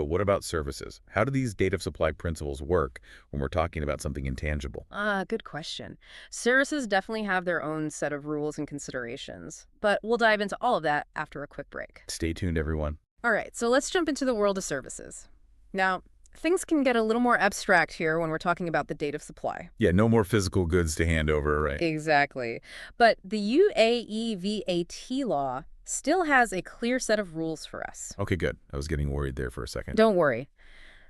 what about services? How do these date of supply principles work when we're talking about something intangible? Good question. Services definitely have their own set of rules and considerations, but we'll dive into all of that after a quick break. Stay tuned, everyone. All right, so let's jump into the world of services. Now, things can get a little more abstract here when we're talking about the date of supply. Yeah, no more physical goods to hand over, right? Exactly. But the UAE VAT law still has a clear set of rules for us. Okay, good. I was getting worried there for a second. Don't worry,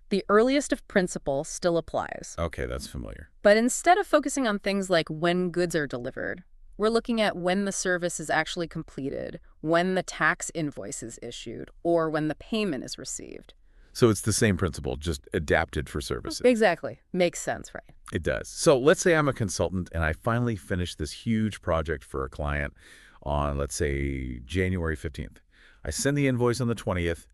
the earliest of principle still applies. Okay, that's familiar. But instead of focusing on things like when goods are delivered, we're looking at when the service is actually completed, when the tax invoice is issued, or when the payment is received. So it's the same principle, just adapted for services. Exactly. Makes sense, right? It does. So let's say I'm a consultant and I finally finished this huge project for a client on, let's say, January 15th. I send the invoice on the 20th,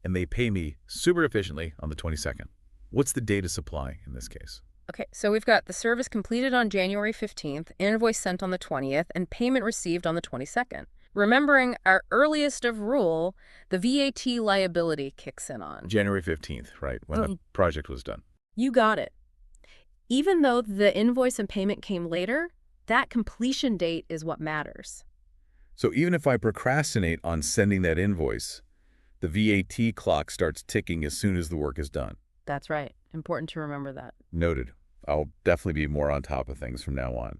and they pay me super efficiently on the 22nd. What's the date of supply in this case? Okay, so we've got the service completed on January 15th, invoice sent on the 20th, and payment received on the 22nd. Remembering our earliest of rule, the VAT liability kicks in on. January 15th, right, when the project was done. You got it. Even though the invoice and payment came later, that completion date is what matters. So even if I procrastinate on sending that invoice, the VAT clock starts ticking as soon as the work is done. That's right. Important to remember that. Noted. I'll definitely be more on top of things from now on.